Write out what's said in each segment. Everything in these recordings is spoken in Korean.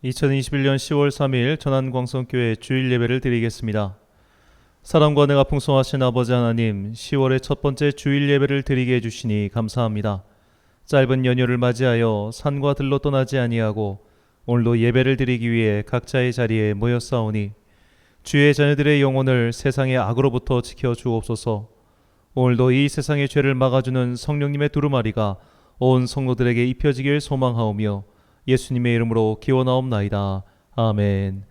2021년 10월 3일 전안광성교회 주일 예배를 드리겠습니다. 사랑과 은혜가 풍성하신 아버지 하나님, 10월의 첫 번째 주일 예배를 드리게 해주시니 감사합니다. 짧은 연휴를 맞이하여 산과 들로 떠나지 아니하고 오늘도 예배를 드리기 위해 각자의 자리에 모였사오니 주의 자녀들의 영혼을 세상의 악으로부터 지켜 주옵소서. 오늘도 이 세상의 죄를 막아주는 성령님의 두루마리가 온 성도들에게 입혀지길 소망하오며 예수님의 이름으로 기원하옵나이다. 아멘.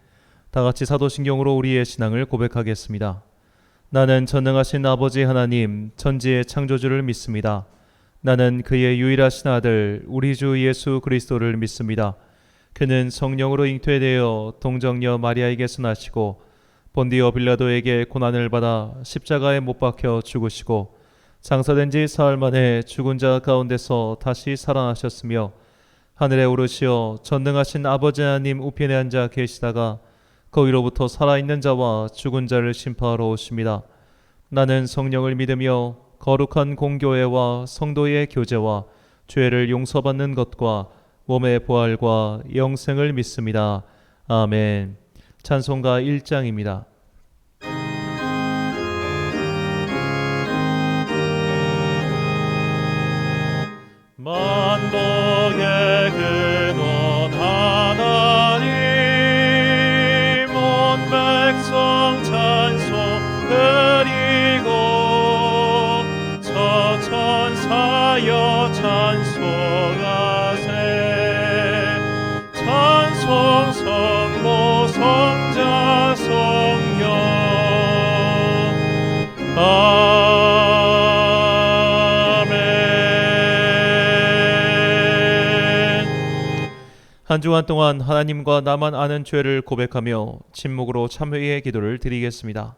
다같이 사도신경으로 우리의 신앙을 고백하겠습니다. 나는 전능하신 아버지 하나님 천지의 창조주를 믿습니다. 나는 그의 유일하신 아들 우리 주 예수 그리스도를 믿습니다. 그는 성령으로 잉태되어 동정녀 마리아에게서 나시고 본디오 빌라도에게 고난을 받아 십자가에 못 박혀 죽으시고 장사된 지 사흘 만에 죽은 자 가운데서 다시 살아나셨으며 하늘에 오르시어 전능하신 아버지 하나님 우편에 앉아 계시다가 거기로부터 살아있는 자와 죽은 자를 심판하러 오십니다. 나는 성령을 믿으며 거룩한 공교회와 성도의 교제와 죄를 용서받는 것과 몸의 부활과 영생을 믿습니다. 아멘. 찬송가 1장입니다. 만복의 근원 하나님 온 백성 찬송 드리고 저천사여 찬송하세 찬송 성모 성자 성령 한 주간 동안 하나님과 나만 아는 죄를 고백하며 침묵으로 참회의 기도를 드리겠습니다.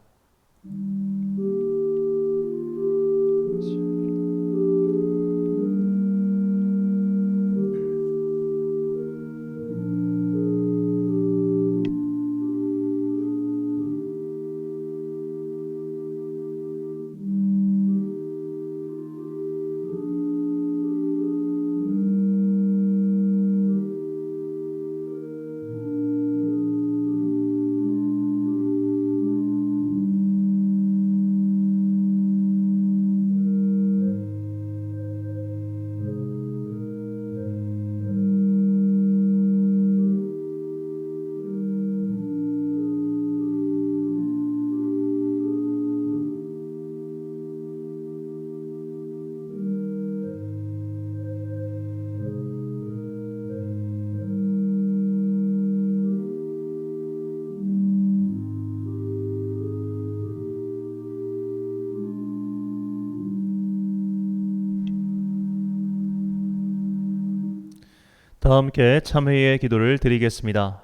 다 함께 참회의 기도를 드리겠습니다.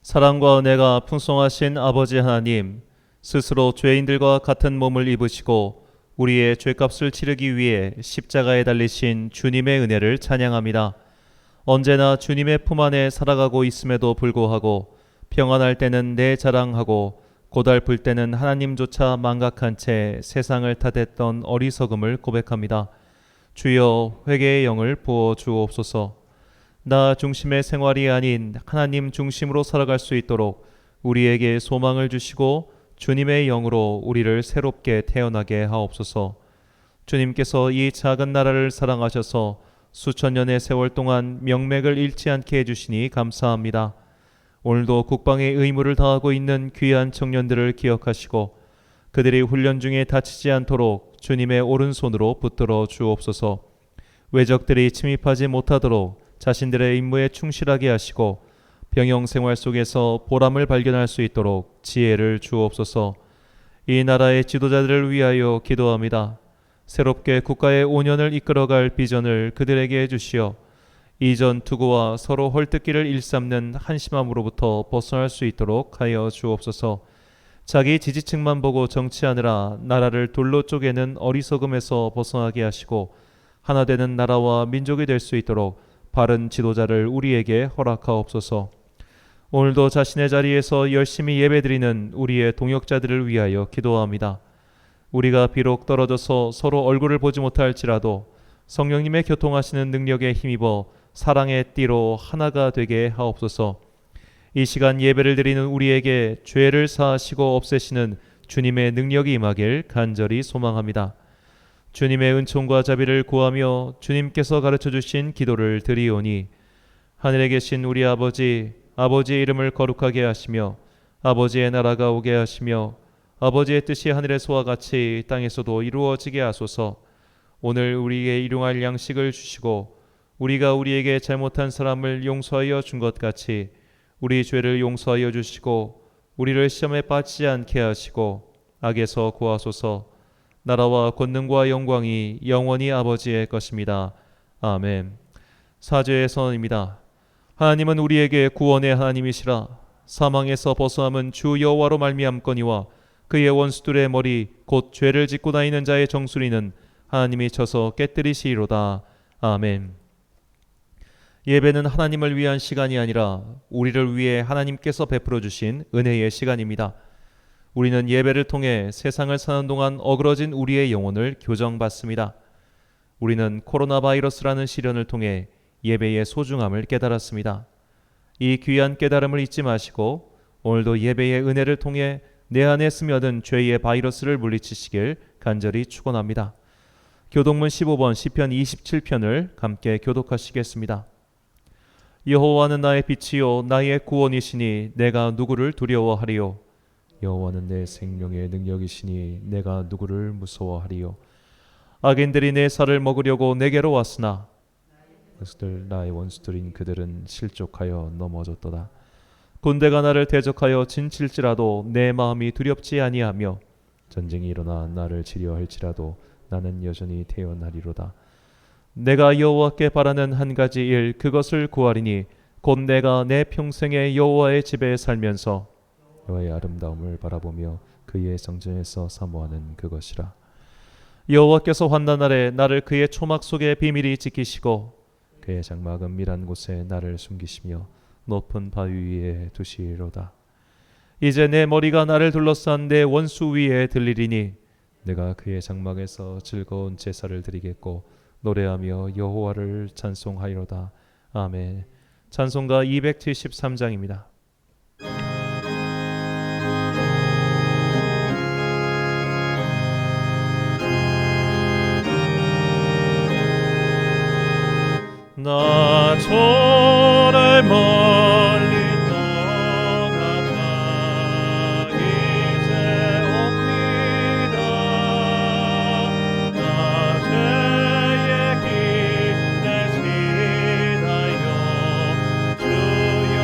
사랑과 은혜가 풍성하신 아버지 하나님, 스스로 죄인들과 같은 몸을 입으시고 우리의 죄값을 치르기 위해 십자가에 달리신 주님의 은혜를 찬양합니다. 언제나 주님의 품 안에 살아가고 있음에도 불구하고 평안할 때는 내 자랑하고 고달플 때는 하나님조차 망각한 채 세상을 탓했던 어리석음을 고백합니다. 주여 회개의 영을 부어 주옵소서. 나 중심의 생활이 아닌 하나님 중심으로 살아갈 수 있도록 우리에게 소망을 주시고 주님의 영으로 우리를 새롭게 태어나게 하옵소서. 주님께서 이 작은 나라를 사랑하셔서 수천 년의 세월 동안 명맥을 잃지 않게 해주시니 감사합니다. 오늘도 국방의 의무를 다하고 있는 귀한 청년들을 기억하시고 그들이 훈련 중에 다치지 않도록 주님의 오른손으로 붙들어 주옵소서. 외적들이 침입하지 못하도록 자신들의 임무에 충실하게 하시고 병영 생활 속에서 보람을 발견할 수 있도록 지혜를 주옵소서. 이 나라의 지도자들을 위하여 기도합니다. 새롭게 국가의 5년을 이끌어갈 비전을 그들에게 주시어 이전 투구와 서로 헐뜯기를 일삼는 한심함으로부터 벗어날 수 있도록 하여 주옵소서. 자기 지지층만 보고 정치하느라 나라를 돌로 쪼개는 어리석음에서 벗어나게 하시고 하나 되는 나라와 민족이 될 수 있도록 바른 지도자를 우리에게 허락하옵소서. 오늘도 자신의 자리에서 열심히 예배드리는 우리의 동역자들을 위하여 기도합니다. 우리가 비록 떨어져서 서로 얼굴을 보지 못할지라도 성령님의 교통하시는 능력에 힘입어 사랑의 띠로 하나가 되게 하옵소서. 이 시간 예배를 드리는 우리에게 죄를 사하시고 없애시는 주님의 능력이 임하길 간절히 소망합니다. 주님의 은총과 자비를 구하며 주님께서 가르쳐 주신 기도를 드리오니 하늘에 계신 우리 아버지, 아버지의 이름을 거룩하게 하시며 아버지의 나라가 오게 하시며 아버지의 뜻이 하늘에서와 같이 땅에서도 이루어지게 하소서. 오늘 우리에게 일용할 양식을 주시고 우리가 우리에게 잘못한 사람을 용서하여 준 것 같이 우리 죄를 용서하여 주시고 우리를 시험에 빠지지 않게 하시고 악에서 구하소서. 나라와 권능과 영광이 영원히 아버지의 것입니다. 아멘. 사죄의 선언입니다. 하나님은 우리에게 구원의 하나님이시라. 사망에서 벗어남은 주 여호와로 말미암거니와 그의 원수들의 머리 곧 죄를 짓고 다니는 자의 정수리는 하나님이 쳐서 깨뜨리시리로다. 아멘. 예배는 하나님을 위한 시간이 아니라 우리를 위해 하나님께서 베풀어 주신 은혜의 시간입니다. 우리는 예배를 통해 세상을 사는 동안 어그러진 우리의 영혼을 교정받습니다. 우리는 코로나 바이러스라는 시련을 통해 예배의 소중함을 깨달았습니다. 이 귀한 깨달음을 잊지 마시고 오늘도 예배의 은혜를 통해 내 안에 스며든 죄의 바이러스를 물리치시길 간절히 축원합니다. 교독문 15번 시편 27편을 함께 교독하시겠습니다. 여호와는 나의 빛이요 나의 구원이시니 내가 누구를 두려워하리요. 여호와는 내 생명의 능력이시니 내가 누구를 무서워하리요. 악인들이 내 살을 먹으려고 내게로 왔으나 나의 원수들인 그들은 실족하여 넘어졌도다. 군대가 나를 대적하여 진칠지라도 내 마음이 두렵지 아니하며 전쟁이 일어나 나를 치려할지라도 나는 여전히 태어나리로다. 내가 여호와께 바라는 한 가지 일 그것을 구하리니 곧 내가 내 평생에 여호와의 집에 살면서 여호와의 아름다움을 바라보며 그의 성전에서 사모하는 그것이라. 여호와께서 환난날에 나를 그의 초막 속에 비밀히 지키시고 그의 장막 은밀한 곳에 나를 숨기시며 높은 바위 위에 두시리로다. 이제 내 머리가 나를 둘러싼 내 원수 위에 들리리니 내가 그의 장막에서 즐거운 제사를 드리겠고 노래하며 여호와를 찬송하리로다. 아멘. 찬송가 273장입니다. 나 저를 멀리 떠나가 이제 옵니다. 나 죄의 힘내 지나요 주여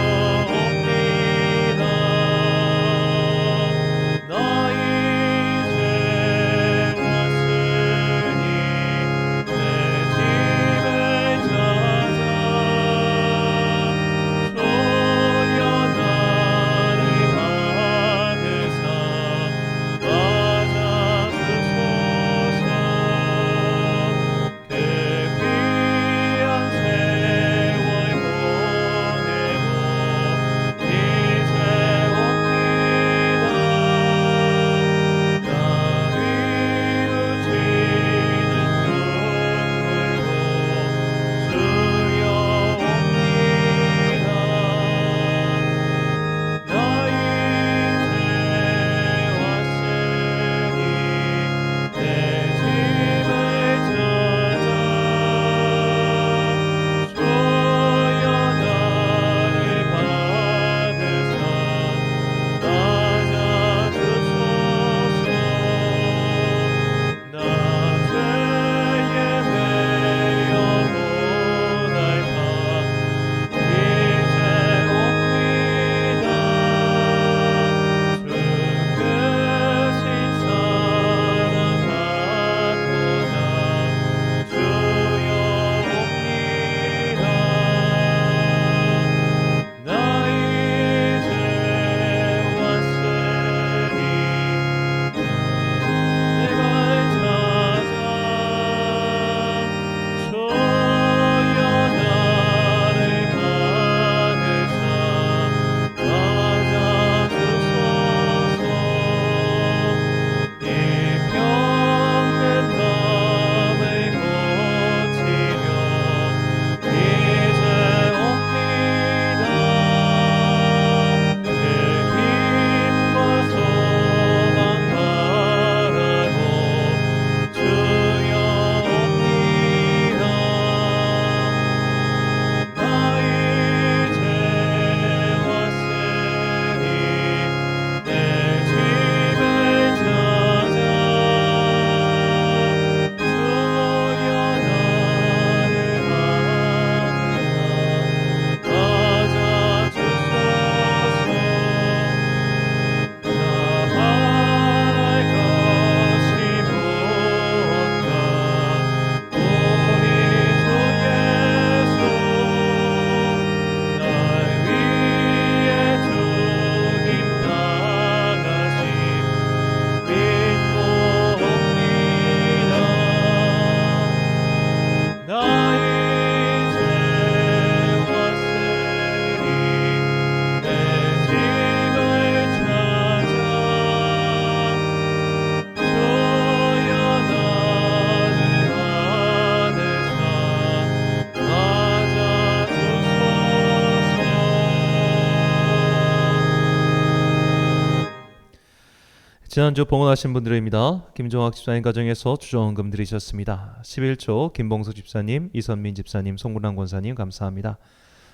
지난주 봉헌하신 분들입니다. 김종학 집사님 가정에서 주정헌금 드리셨습니다. 11조 김봉석 집사님, 이선민 집사님, 송군랑 권사님 감사합니다.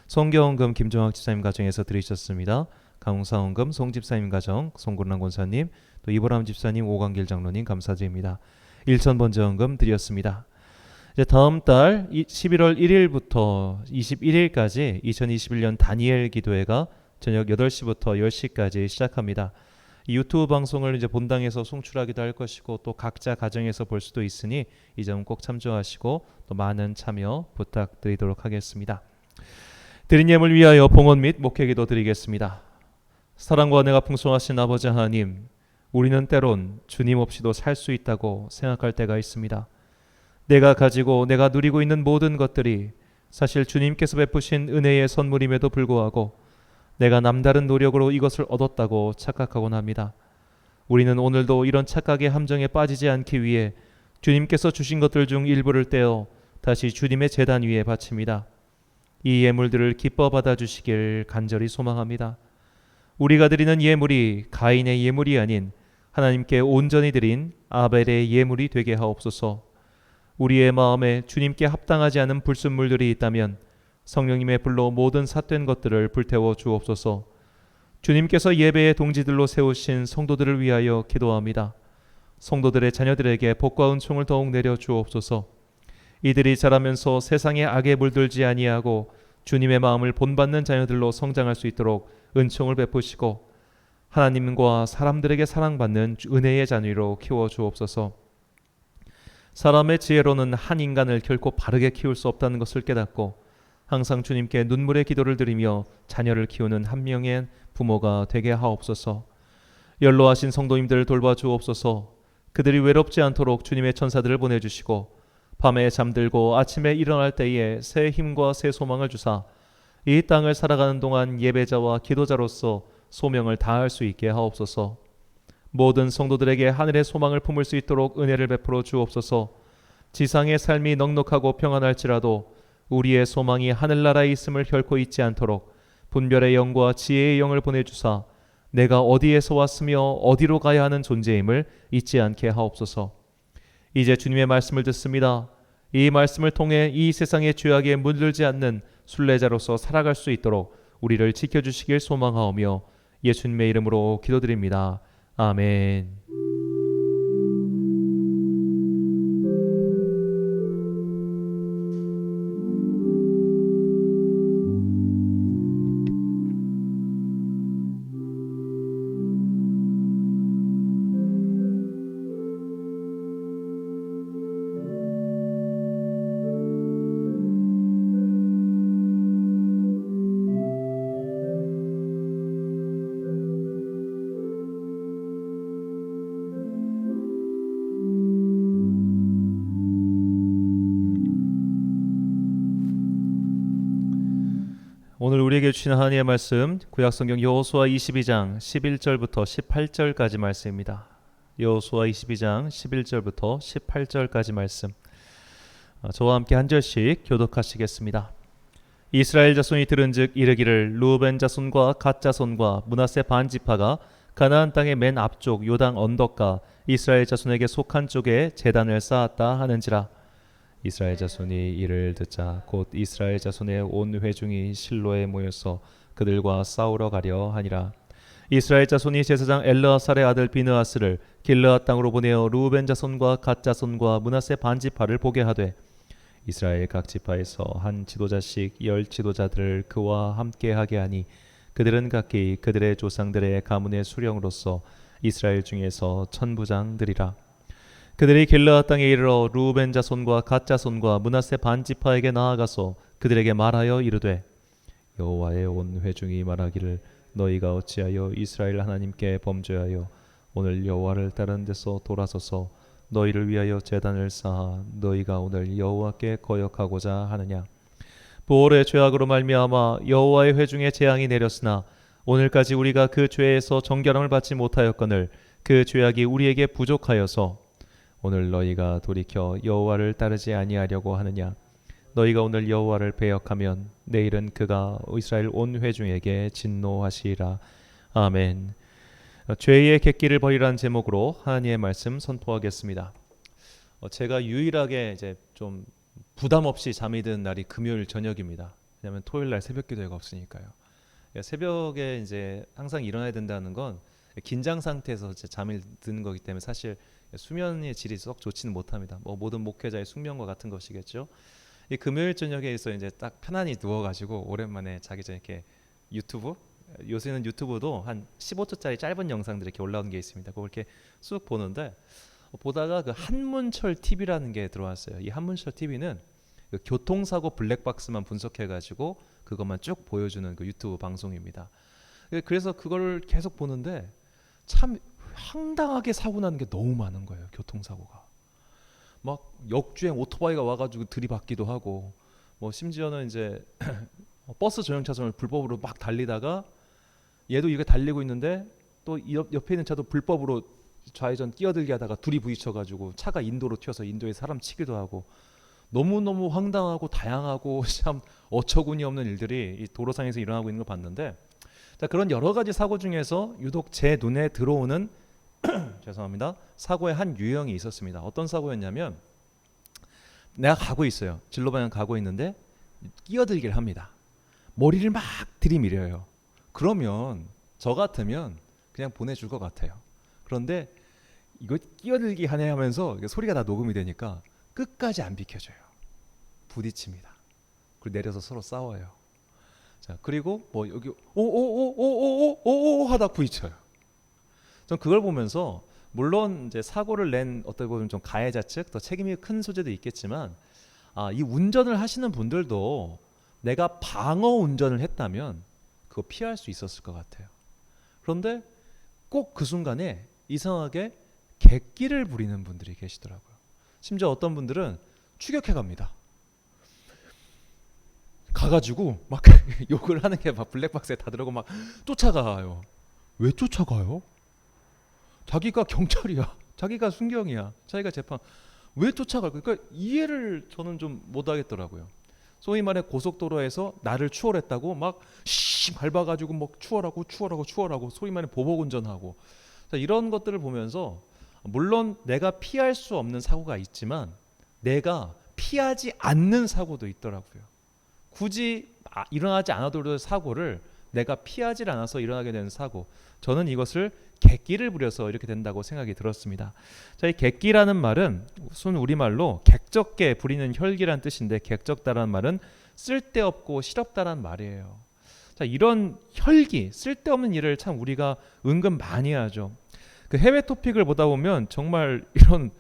성경헌금 김종학 집사님 가정에서 드리셨습니다. 강웅사헌금 송 집사님 가정, 송군랑 권사님, 또 이보람 집사님, 오광길 장로님 감사드립니다. 1,000번제헌금 드렸습니다. 이제 다음 달 11월 1일부터 21일까지 2021년 다니엘 기도회가 저녁 8시부터 10시까지 시작합니다. 이 유튜브 방송을 이제 본당에서 송출하기도 할 것이고 또 각자 가정에서 볼 수도 있으니 이 점 꼭 참조하시고 또 많은 참여 부탁드리도록 하겠습니다. 드린 예물 위하여 봉헌 및 목회기도 드리겠습니다. 사랑과 은혜가 풍성하신 아버지 하나님, 우리는 때론 주님 없이도 살 수 있다고 생각할 때가 있습니다. 내가 가지고 내가 누리고 있는 모든 것들이 사실 주님께서 베푸신 은혜의 선물임에도 불구하고 내가 남다른 노력으로 이것을 얻었다고 착각하곤 합니다. 우리는 오늘도 이런 착각의 함정에 빠지지 않기 위해 주님께서 주신 것들 중 일부를 떼어 다시 주님의 제단 위에 바칩니다. 이 예물들을 기뻐 받아주시길 간절히 소망합니다. 우리가 드리는 예물이 가인의 예물이 아닌 하나님께 온전히 드린 아벨의 예물이 되게 하옵소서. 우리의 마음에 주님께 합당하지 않은 불순물들이 있다면 성령님의 불로 모든 삿된 것들을 불태워 주옵소서. 주님께서 예배의 동지들로 세우신 성도들을 위하여 기도합니다. 성도들의 자녀들에게 복과 은총을 더욱 내려 주옵소서. 이들이 자라면서 세상의 악에 물들지 아니하고 주님의 마음을 본받는 자녀들로 성장할 수 있도록 은총을 베푸시고 하나님과 사람들에게 사랑받는 은혜의 자녀로 키워 주옵소서. 사람의 지혜로는 한 인간을 결코 바르게 키울 수 없다는 것을 깨닫고 항상 주님께 눈물의 기도를 드리며 자녀를 키우는 한 명의 부모가 되게 하옵소서. 연로하신 성도님들을 돌봐 주옵소서. 그들이 외롭지 않도록 주님의 천사들을 보내주시고 밤에 잠들고 아침에 일어날 때에 새 힘과 새 소망을 주사 이 땅을 살아가는 동안 예배자와 기도자로서 소명을 다할 수 있게 하옵소서. 모든 성도들에게 하늘의 소망을 품을 수 있도록 은혜를 베풀어 주옵소서. 지상의 삶이 넉넉하고 평안할지라도 우리의 소망이 하늘나라에 있음을 결코 잊지 않도록 분별의 영과 지혜의 영을 보내주사 내가 어디에서 왔으며 어디로 가야 하는 존재임을 잊지 않게 하옵소서. 이제 주님의 말씀을 듣습니다. 이 말씀을 통해 이 세상의 죄악에 물들지 않는 순례자로서 살아갈 수 있도록 우리를 지켜주시길 소망하오며 예수님의 이름으로 기도드립니다. 아멘. 오늘 우리에게 주신 하나님의 말씀 구약성경 여호수아 22장 11절부터 18절까지 말씀입니다. 여호수아 22장 11절부터 18절까지 말씀. 저와 함께 한 절씩 교독하시겠습니다. 이스라엘 자손이 들은즉 이르기를 루벤 자손과 갓 자손과 므낫세 반 지파가 가나안 땅의 맨 앞쪽 요당 언덕가 이스라엘 자손에게 속한 쪽에 제단을 쌓았다 하는지라. 이스라엘 자손이 이를 듣자 곧 이스라엘 자손의 온 회중이 실로에 모여서 그들과 싸우러 가려 하니라. 이스라엘 자손이 제사장 엘르아살의 아들 비느하스를 길르앗 땅으로 보내어 루벤 자손과 갓 자손과 므낫세 반 지파를 보게 하되 이스라엘 각 지파에서 한 지도자씩 10 지도자들을 그와 함께 하게 하니 그들은 각기 그들의 조상들의 가문의 수령으로서 이스라엘 중에서 천부장들이라. 그들이 길르앗 땅에 이르러 루벤 자손과 갓 자손과 므낫세 반 지파에게 나아가서 그들에게 말하여 이르되 여호와의 온 회중이 말하기를 너희가 어찌하여 이스라엘 하나님께 범죄하여 오늘 여호와를 다른 데서 돌아서서 너희를 위하여 제단을 쌓아 너희가 오늘 여호와께 거역하고자 하느냐. 보올의 죄악으로 말미암아 여호와의 회중에 재앙이 내렸으나 오늘까지 우리가 그 죄에서 정결함을 받지 못하였거늘 그 죄악이 우리에게 부족하여서 오늘 너희가 돌이켜 여호와를 따르지 아니하려고 하느냐. 너희가 오늘 여호와를 배역하면 내일은 그가 이스라엘 온 회중에게 진노하시리라. 아멘. 죄의 객기를 버리라는 제목으로 하나님의 말씀 선포하겠습니다. 제가 유일하게 이제 좀 부담 없이 잠이 드는 날이 금요일 저녁입니다. 왜냐하면 토요일 날 새벽 기도회가 없으니까요. 새벽에 이제 항상 일어나야 된다는 건 긴장 상태에서 이제 잠이 드는 거기 때문에 사실 수면의 질이 썩 좋지는 못합니다. 뭐 모든 목회자의 숙명과 같은 것이겠죠. 이 금요일 저녁에서 이제 딱 편안히 누워가지고 오랜만에 자기 전에 이렇게 유튜브, 요새는 유튜브도 한 15초짜리 짧은 영상들이 이렇게 올라오는 게 있습니다. 그걸 이렇게 쑥 보는데 보다가 그 한문철 TV라는 게 들어왔어요. 이 한문철 TV는 그 교통사고 블랙박스만 분석해가지고 그것만 쭉 보여주는 그 유튜브 방송입니다. 그래서 그걸 계속 보는데 참 황당하게 사고 나는 게 너무 많은 거예요. 교통사고가 막 역주행 오토바이가 와가지고 들이받기도 하고, 뭐 심지어는 이제 버스 전용 차선을 불법으로 막 달리다가 얘도 이렇게 달리고 있는데 또 옆에 있는 차도 불법으로 좌회전 끼어들게 하다가 둘이 부딪혀가지고 차가 인도로 튀어서 인도에 사람 치기도 하고, 너무너무 황당하고 다양하고 참 어처구니 없는 일들이 이 도로상에서 일어나고 있는 걸 봤는데, 자, 그런 여러 가지 사고 중에서 유독 제 눈에 들어오는 죄송합니다. 사고의 한 유형이 있었습니다. 어떤 사고였냐면, 내가 가고 있어요. 진로 방향 가고 있는데 끼어들기를 합니다. 머리를 막 들이밀어요. 그러면 저 같으면 그냥 보내줄 것 같아요. 그런데 이거 끼어들기 하네 하면서 소리가 다 녹음이 되니까 끝까지 안 비켜줘요. 부딪힙니다. 그리고 내려서 서로 싸워요. 자, 그리고 뭐 여기 오오오오오오오 하다 부딪혀요. 전 그걸 보면서 물론 이제 사고를 낸 어떻게 보면 좀 가해자 측 더 책임이 큰 소재도 있겠지만, 이 운전을 하시는 분들도 내가 방어 운전을 했다면 그거 피할 수 있었을 것 같아요. 그런데 꼭 그 순간에 이상하게 객기를 부리는 분들이 계시더라고요. 심지어 어떤 분들은 추격해 갑니다. 가가지고 막 욕을 하는 게 막 블랙박스에 다 들어가고 막 쫓아가요. 왜 쫓아가요? 자기가 경찰이야. 자기가 순경이야. 자기가 재판. 왜 쫓아갈까? 그러니까 이해를 저는 좀 못하겠더라고요. 소위 말해 고속도로에서 나를 추월했다고 막 밟아가지고 막 추월하고 소위 말해 보복 운전하고, 이런 것들을 보면서 물론 내가 피할 수 없는 사고가 있지만 내가 피하지 않는 사고도 있더라고요. 굳이 일어나지 않아도 될 사고를 내가 피하지 않아서 일어나게 되는 사고, 저는 이것을 객기를 부려서 이렇게 된다고 생각이 들었습니다. 자, 이 객기라는 말은 순 우리말로 객적게 부리는 혈기란 뜻인데, 객적다라는 말은 쓸데없고 실없다라는 말이에요. 자, 이런 혈기, 쓸데없는 일을 참 우리가 은근 많이 하죠. 그 해외 토픽을 보다 보면 정말 이런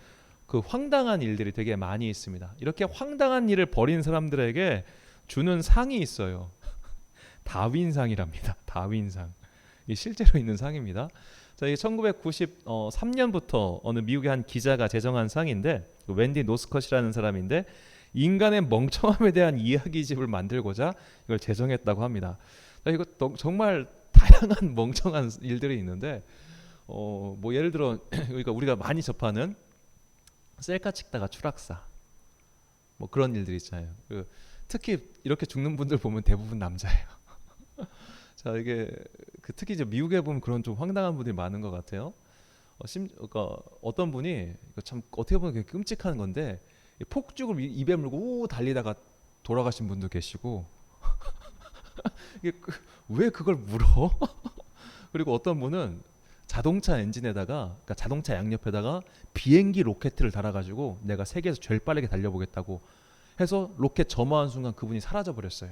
그 황당한 일들이 되게 많이 있습니다. 이렇게 황당한 일을 벌인 사람들에게 주는 상이 있어요. 다윈상이랍니다. 다윈상. 이 실제로 있는 상입니다. 자, 이게 1993년부터 어느 미국의 한 기자가 제정한 상인데, 웬디 노스컷이라는 사람인데 인간의 멍청함에 대한 이야기집을 만들고자 이걸 제정했다고 합니다. 자, 이거 정말 다양한 멍청한 일들이 있는데, 뭐 예를 들어 그러니까 우리가 많이 접하는 셀카 찍다가 추락사, 뭐 그런 일들 있잖아요. 특히 이렇게 죽는 분들 보면 대부분 남자예요. 자, 이게 특히 이제 미국에 보면 그런 좀 황당한 분들이 많은 것 같아요. 그러니까 어떤 분이 참 어떻게 보면 끔찍한 건데, 폭죽을 입에 물고 달리다가 돌아가신 분도 계시고 이게 왜 그걸 물어? 그리고 어떤 분은 자동차 엔진에다가, 그러니까 자동차 양옆에다가 비행기 로켓을 달아가지고 내가 세계에서 제일 빠르게 달려보겠다고 해서 로켓 점화한 순간 그분이 사라져 버렸어요.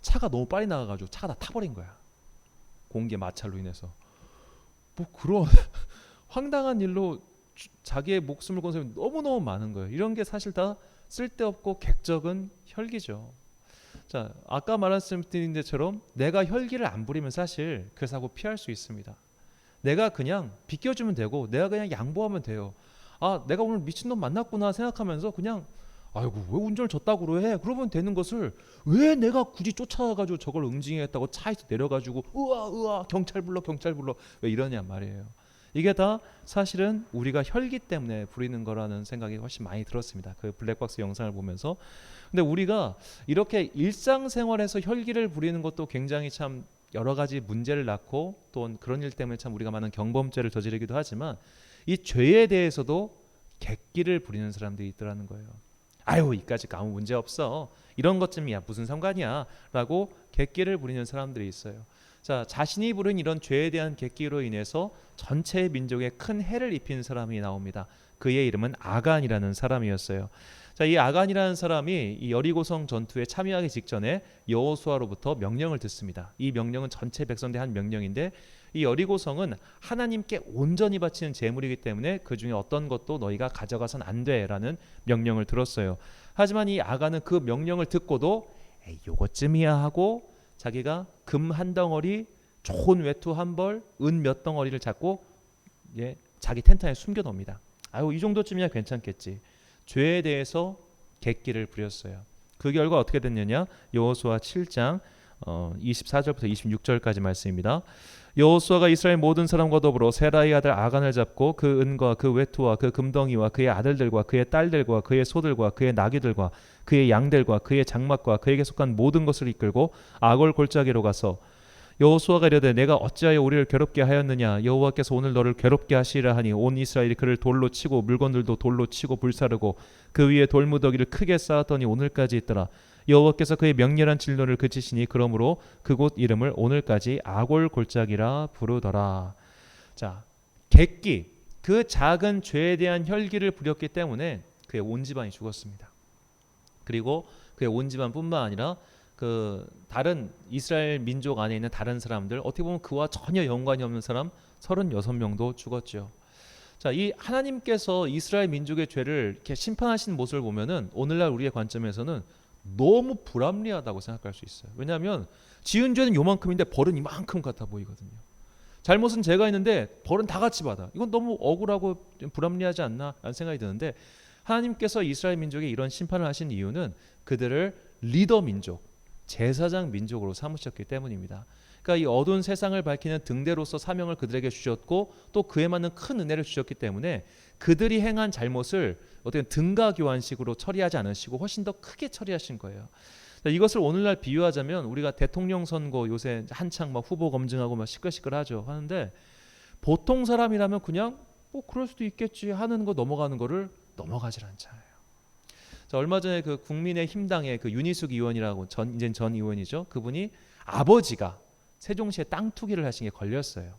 차가 너무 빨리 나가가지고 차가 다 타버린 거야. 공기의 마찰로 인해서. 뭐 그런 황당한 일로 자기의 목숨을 건 사람이 너무너무 많은 거예요. 이런 게 사실 다 쓸데없고 객적은 혈기죠. 자, 아까 말씀드린 것처럼 내가 혈기를 안 부리면 사실 그 사고 피할 수 있습니다. 내가 그냥 비껴주면 되고, 내가 그냥 양보하면 돼요. 내가 오늘 미친놈 만났구나 생각하면서 그냥 아이고 왜 운전을 졌다고 그래? 그러면 되는 것을 왜 내가 굳이 쫓아가지고 저걸 응징했다고 차에서 내려가지고 으아 경찰 불러 왜 이러냐 말이에요. 이게 다 사실은 우리가 혈기 때문에 부리는 거라는 생각이 훨씬 많이 들었습니다. 그 블랙박스 영상을 보면서. 근데 우리가 이렇게 일상생활에서 혈기를 부리는 것도 굉장히 참 여러 가지 문제를 낳고 또 그런 일 때문에 참 우리가 많은 경범죄를 저지르기도 하지만 이 죄에 대해서도 객기를 부리는 사람들이 있더라는 거예요. 아유 이까짓 거 아무 문제 없어. 이런 것쯤이야 무슨 상관이야 라고 객기를 부리는 사람들이 있어요. 자, 자신이 부른 이런 죄에 대한 객기로 인해서 전체 민족에 큰 해를 입힌 사람이 나옵니다. 그의 이름은 아간이라는 사람이었어요. 자, 이 아간이라는 사람이 이 여리고성 전투에 참여하기 직전에 여호수아로부터 명령을 듣습니다. 이 명령은 전체 백성대 한 명령인데 이 여리고성은 하나님께 온전히 바치는 제물이기 때문에 그 중에 어떤 것도 너희가 가져가선 안 돼라는 명령을 들었어요. 하지만 이 아간은 그 명령을 듣고도 에이, 요것쯤이야 하고 자기가 금 한 덩어리, 좋은 외투 한 벌, 은 몇 덩어리를 잡고 자기 텐트 안에 숨겨 놓습니다. 아유 이 정도쯤이야 괜찮겠지. 죄에 대해서 객기를 부렸어요. 그 결과 어떻게 됐느냐? 여호수아 7장 24절부터 26절까지 말씀입니다. 여호수아가 이스라엘 모든 사람과 더불어 세라의 아들 아간을 잡고 그 은과 그 외투와 그 금덩이와 그의 아들들과 그의 딸들과 그의 소들과 그의 나귀들과 그의 양들과 그의 장막과 그에게 속한 모든 것을 이끌고 아골 골짜기로 가서 여호수아가 이르되 내가 어찌하여 우리를 괴롭게 하였느냐 여호와께서 오늘 너를 괴롭게 하시리라 하니 온 이스라엘이 그를 돌로 치고 물건들도 돌로 치고 불사르고 그 위에 돌무더기를 크게 쌓았더니 오늘까지 있더라. 여호와께서 그의 명렬한 진노를 그치시니 그러므로 그곳 이름을 오늘까지 아골 골짜기라 부르더라. 자, 객기 그 작은 죄에 대한 혈기를 부렸기 때문에 그의 온 집안이 죽었습니다. 그리고 그의 온 집안뿐만 아니라 그 다른 이스라엘 민족 안에 있는 다른 사람들 어떻게 보면 그와 전혀 연관이 없는 사람 36명도 죽었죠. 자, 이 하나님께서 이스라엘 민족의 죄를 이렇게 심판하시는 모습을 보면은 오늘날 우리의 관점에서는 너무 불합리하다고 생각할 수 있어요. 왜냐하면 지은 죄는 요만큼인데 벌은 이만큼 같아 보이거든요. 잘못은 제가 했는데 벌은 다 같이 받아. 이건 너무 억울하고 불합리하지 않나 라는 생각이 드는데 하나님께서 이스라엘 민족에 이런 심판을 하신 이유는 그들을 리더 민족 제사장 민족으로 삼으셨기 때문입니다. 그러니까 이 어두운 세상을 밝히는 등대로서 사명을 그들에게 주셨고 또 그에 맞는 큰 은혜를 주셨기 때문에 그들이 행한 잘못을 어떻게 등가 교환식으로 처리하지 않으시고 훨씬 더 크게 처리하신 거예요. 이것을 오늘날 비유하자면 우리가 대통령 선거 요새 한창 막 후보 검증하고 막 시끌시끌하죠. 하는데 보통 사람이라면 그냥 뭐 그럴 수도 있겠지 하는 거 넘어가는 거를 넘어가질 않잖아요. 자, 얼마 전에 그 국민의힘당의 그 윤희숙 의원이라고 이제 전 의원이죠. 그분이 아버지가 세종시에 땅 투기를 하신 게 걸렸어요.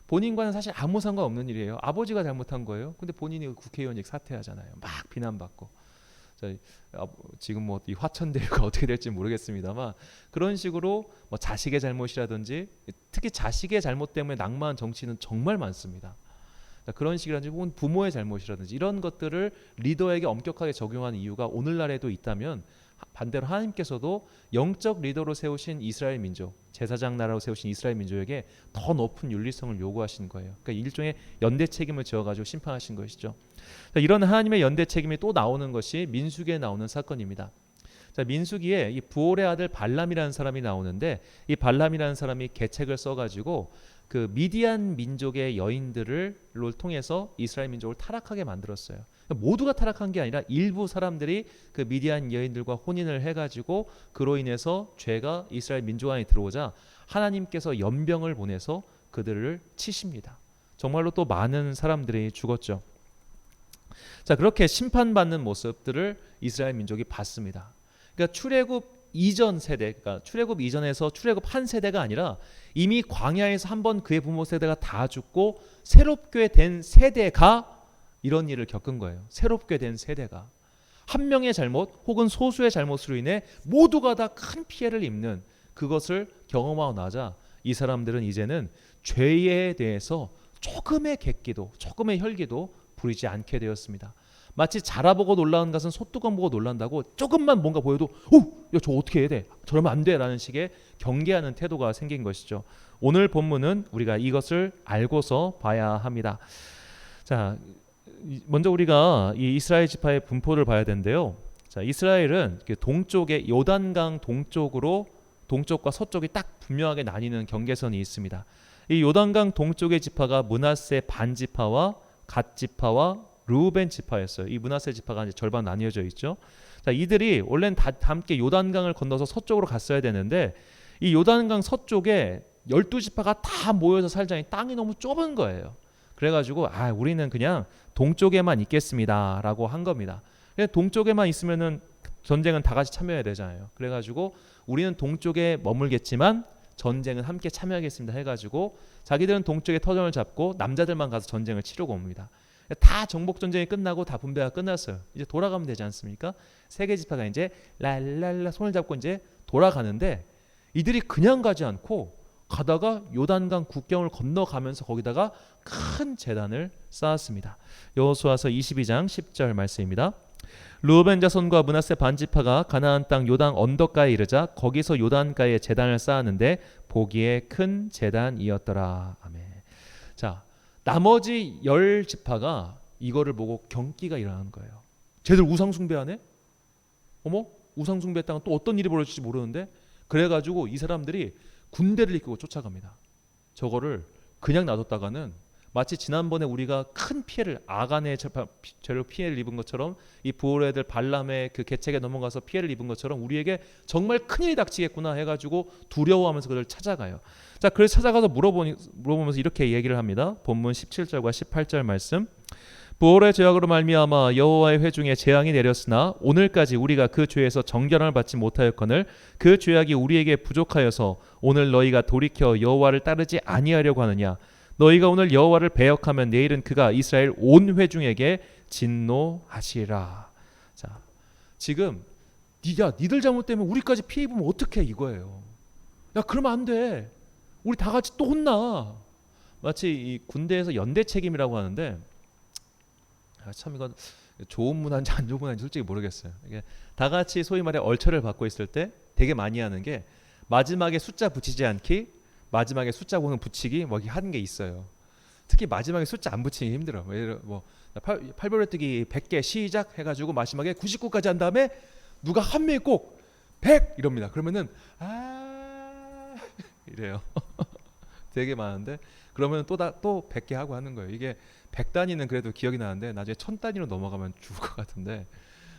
본인과는 사실 아무 상관없는 일이에요. 아버지가 잘못한 거예요. 근데 본인이 국회의원직 사퇴하잖아요. 막 비난받고. 자, 지금 뭐 이 화천대유가 어떻게 될지 모르겠습니다만 그런 식으로 뭐 자식의 잘못이라든지 특히 자식의 잘못 때문에 낙마한 정치는 정말 많습니다. 그런 식이라든지 혹은 부모의 잘못이라든지 이런 것들을 리더에게 엄격하게 적용하는 이유가 오늘날에도 있다면 반대로 하나님께서도 영적 리더로 세우신 이스라엘 민족 제사장 나라로 세우신 이스라엘 민족에게 더 높은 윤리성을 요구하신 거예요. 그러니까 일종의 연대 책임을 지어가지고 심판하신 것이죠. 이런 하나님의 연대 책임이 또 나오는 것이 민수기에 나오는 사건입니다. 자, 민수기에 이 부올의 아들 발람이라는 사람이 나오는데 이 발람이라는 사람이 계책을 써가지고 그 미디안 민족의 여인들을 통해서 이스라엘 민족을 타락하게 만들었어요. 모두가 타락한 게 아니라 일부 사람들이 그 미디안 여인들과 혼인을 해가지고 그로 인해서 죄가 이스라엘 민족 안에 들어오자 하나님께서 연병을 보내서 그들을 치십니다. 정말로 또 많은 사람들이 죽었죠. 자, 그렇게 심판받는 모습들을 이스라엘 민족이 봤습니다. 그러니까 출애굽 이전 세대, 그러니까 출애굽 이전에서 출애굽 한 세대가 아니라 이미 광야에서 한번 그의 부모 세대가 다 죽고 새롭게 된 세대가 이런 일을 겪은 거예요. 새롭게 된 세대가 한 명의 잘못 혹은 소수의 잘못으로 인해 모두가 다 큰 피해를 입는 그것을 경험하고 나자 이 사람들은 이제는 죄에 대해서 조금의 객기도 조금의 혈기도 부리지 않게 되었습니다. 마치 자라보고 놀라는 것은 소뚜껑 보고 놀란다고 조금만 뭔가 보여도 야, 저 어떻게 해야 돼? 저러면 안 돼 라는 식의 경계하는 태도가 생긴 것이죠. 오늘 본문은 우리가 이것을 알고서 봐야 합니다. 자, 먼저 우리가 이 이스라엘 지파의 분포를 봐야 되는데요. 자, 이스라엘은 동쪽에 요단강 동쪽으로 동쪽과 서쪽이 딱 분명하게 나뉘는 경계선이 있습니다. 이 요단강 동쪽의 지파가 므낫세 반 지파와 갓 지파와 르우벤 지파였어요. 이 므낫세 지파가 이제 절반 나뉘어져 있죠. 자, 이들이 원래는 다 함께 요단강을 건너서 서쪽으로 갔어야 되는데 이 요단강 서쪽에 12지파가 다 모여서 살자니 땅이 너무 좁은 거예요. 그래가지고 우리는 그냥 동쪽에만 있겠습니다라고 한 겁니다. 동쪽에만 있으면은 전쟁은 다 같이 참여해야 되잖아요. 그래가지고 우리는 동쪽에 머물겠지만 전쟁은 함께 참여하겠습니다 해가지고 자기들은 동쪽에 터전을 잡고 남자들만 가서 전쟁을 치르고 옵니다. 다 정복 전쟁이 끝나고 다 분배가 끝났어요. 이제 돌아가면 되지 않습니까? 세계 지파가 이제 랄랄라 손을 잡고 이제 돌아가는데 이들이 그냥 가지 않고 가다가 요단강 국경을 건너가면서 거기다가 큰 제단을 쌓았습니다. 여호수아서 22장 10절 말씀입니다. 르우벤 자손과 므낫세 반지파가 가나안 땅 요단 언덕가에 이르자 거기서 요단가에 제단을 쌓았는데 보기에 큰 제단이었더라. 아멘. 자, 나머지 10지파가 이거를 보고 경기가 일어나는 거예요. 쟤들 우상 숭배하네? 어머? 우상 숭배했다가 또 어떤 일이 벌어질지 모르는데 그래가지고 이 사람들이 군대를 이끌고 쫓아갑니다. 저거를 그냥 놔뒀다가는 마치 지난번에 우리가 큰 피해를 아간의 죄로 피해를 입은 것처럼 이 부올의 애들 발람의 그 계책에 넘어가서 피해를 입은 것처럼 우리에게 정말 큰일이 닥치겠구나 해가지고 두려워하면서 그들 찾아가요. 자, 그래서 찾아가서 물어보면서 이렇게 얘기를 합니다. 본문 17절과 18절 말씀. 부올의 죄악으로 말미암아 여호와의 회중에 재앙이 내렸으나 오늘까지 우리가 그 죄에서 정결함을 받지 못하였거늘 그 죄악이 우리에게 부족하여서 오늘 너희가 돌이켜 여호와를 따르지 아니하려고 하느냐. 너희가 오늘 여호와를 배역하면 내일은 그가 이스라엘 온 회중에게 진노하시라. 자, 지금 니들 잘못 때문에 우리까지 피해 입으면 어떡해 이거예요. 야, 그러면 안 돼. 우리 다 같이 또 혼나. 마치 이 군대에서 연대 책임이라고 하는데 참 이건 좋은 문화인지 안 좋은 문화인지 솔직히 모르겠어요. 이게 다 같이 소위 말해 얼처를 받고 있을 때 되게 많이 하는 게 마지막에 숫자 붙이지 않기, 마지막에 숫자 보는 붙이기 뭐 하는 게 있어요. 특히 마지막에 숫자 안 붙이기 힘들어. 뭐 8벌레뜨기 100개 시작 해가지고 마지막에 99까지 한 다음에 누가 한 명이 꼭 100 이럽니다. 그러면은 이래요. 되게 많은데 그러면 또 100개 하고 하는 거예요. 이게 100단위는 그래도 기억이 나는데 나중에 1000단위로 넘어가면 죽을 것 같은데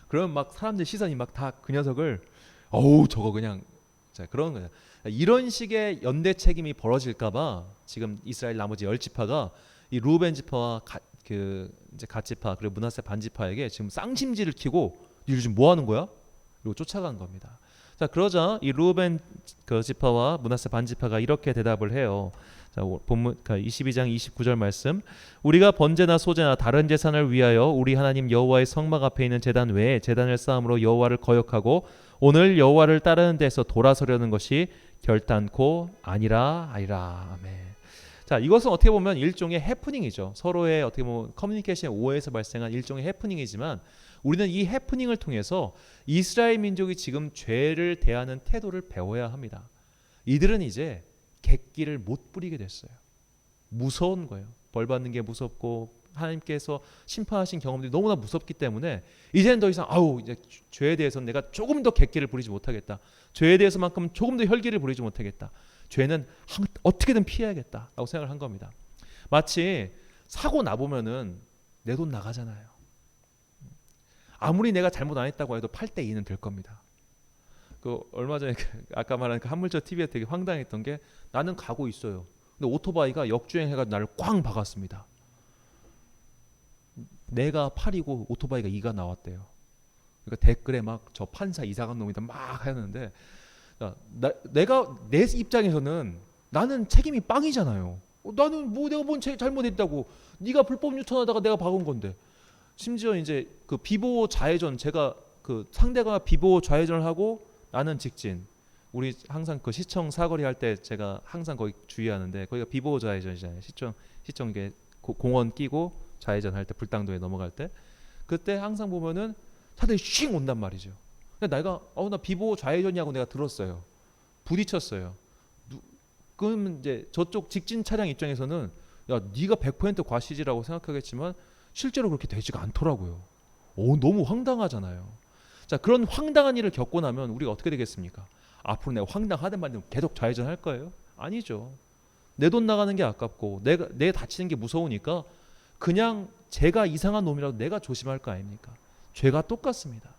그러면 막 사람들 시선이 막 다 그 녀석을 어우 저거 그냥 자 그런 거예요. 이런 식의 연대 책임이 벌어질까봐 지금 이스라엘 나머지 10지파가 이 루벤 지파와 이제 갓지파 그리고 므낫세 반지파에게 지금 쌍심지를 키고 니들 지금 뭐 하는 거야? 이러고 쫓아간 겁니다. 자 그러자 이 루벤 그 지파와 므낫세 반지파가 이렇게 대답을 해요. 자 본문 22장 29절 말씀. 우리가 번제나 소제나 다른 제사를 위하여 우리 하나님 여호와의 성막 앞에 있는 제단 외에 제단을 쌓음으로 여호와를 거역하고 오늘 여호와를 따르는 데서 돌아서려는 것이 결단코 아니라. 아멘. 자 이것은 어떻게 보면 일종의 해프닝이죠. 서로의 어떻게 보면 커뮤니케이션의 오해에서 발생한 일종의 해프닝이지만 우리는 이 해프닝을 통해서 이스라엘 민족이 지금 죄를 대하는 태도를 배워야 합니다. 이들은 이제 객기를 못 부리게 됐어요. 무서운 거예요. 벌 받는 게 무섭고 하나님께서 심판하신 경험들이 너무나 무섭기 때문에 이제는 더 이상 이제 죄에 대해서는 내가 조금 더 객기를 부리지 못하겠다. 죄에 대해서만큼 조금 더 혈기를 부리지 못하겠다. 죄는 어떻게든 피해야겠다라고 생각을 한 겁니다. 마치 사고 나보면은 내 돈 나가잖아요. 아무리 내가 잘못 안 했다고 해도 8대 2는 될 겁니다. 그 얼마 전에 아까 말한 그 한물저 TV에 되게 황당했던 게 나는 가고 있어요. 근데 오토바이가 역주행해가지고 나를 꽝 박았습니다. 내가 8이고 오토바이가 2가 나왔대요. 그러니까 댓글에 막 저 판사 이상한 놈이다 막 하는데 내가 내 입장에서는 나는 책임이 빵이잖아요. 나는 뭐 내가 뭔 잘못했다고 네가 불법 유턴하다가 내가 박은 건데 심지어 이제 그 비보호 좌회전 제가 그 상대가 비보호 좌회전을 하고 나는 직진 우리 항상 그 시청 사거리 할 때 제가 항상 거기 주의하는데 거기가 비보호 좌회전이잖아요. 시청 이게 공원 끼고 좌회전 할 때 불당도에 넘어갈 때 그때 항상 보면은 차들이 쉥 온단 말이죠. 근데 내가 나 비보호 좌회전이라고 내가 들었어요. 부딪혔어요. 그럼 이제 저쪽 직진 차량 입장에서는 야 네가 100% 과시지라고 생각하겠지만 실제로 그렇게 되지가 않더라고요. 너무 황당하잖아요. 자 그런 황당한 일을 겪고 나면 우리가 어떻게 되겠습니까? 앞으로 내가 황당하든 말든 계속 좌회전 할 거예요? 아니죠. 내 돈 나가는 게 아깝고 내 다치는 게 무서우니까 그냥 제가 이상한 놈이라도 내가 조심할 거 아닙니까? 죄가 똑같습니다.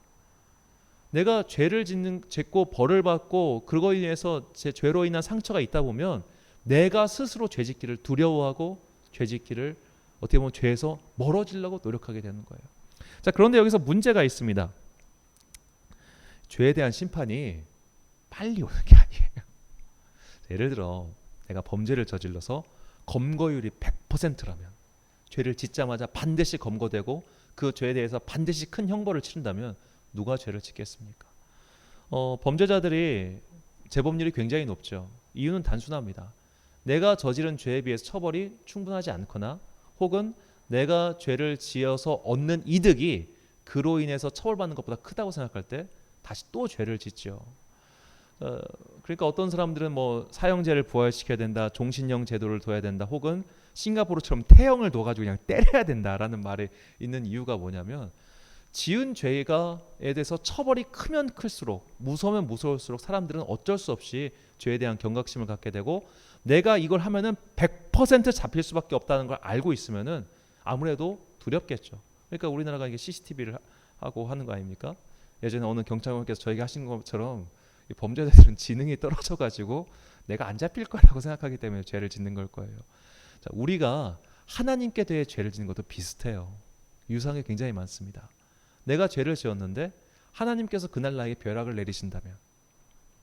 내가 죄를 짓고 벌을 받고 그거에 인해서 제 죄로 인한 상처가 있다 보면 내가 스스로 죄짓기를 두려워하고 죄짓기를 어떻게 보면 죄에서 멀어지려고 노력하게 되는 거예요. 자, 그런데 여기서 문제가 있습니다. 죄에 대한 심판이 빨리 오는 게 아니에요. 예를 들어 내가 범죄를 저질러서 검거율이 100%라면 죄를 짓자마자 반드시 검거되고 그 죄에 대해서 반드시 큰 형벌을 치른다면 누가 죄를 짓겠습니까? 범죄자들이 재범률이 굉장히 높죠. 이유는 단순합니다. 내가 저지른 죄에 비해서 처벌이 충분하지 않거나 혹은 내가 죄를 지어서 얻는 이득이 그로 인해서 처벌받는 것보다 크다고 생각할 때 다시 또 죄를 짓죠. 그러니까 어떤 사람들은 뭐 사형제를 부활시켜야 된다, 종신형 제도를 둬야 된다, 혹은 싱가포르처럼 태형을 둬가지고 그냥 때려야 된다라는 말이 있는 이유가 뭐냐면 지은 죄에 대해서 처벌이 크면 클수록 무서우면 무서울수록 사람들은 어쩔 수 없이 죄에 대한 경각심을 갖게 되고 내가 이걸 하면은 100% 잡힐 수밖에 없다는 걸 알고 있으면은 아무래도 두렵겠죠. 그러니까 우리나라가 이게 CCTV를 하고 하는 거 아닙니까? 예전에 어느 경찰관께서 저에게 하신 것처럼 범죄자들은 지능이 떨어져가지고 내가 안 잡힐 거라고 생각하기 때문에 죄를 짓는 걸 거예요. 자, 우리가 하나님께 대해 죄를 짓는 것도 비슷해요. 유상이 굉장히 많습니다. 내가 죄를 지었는데 하나님께서 그날 나에게 벼락을 내리신다면,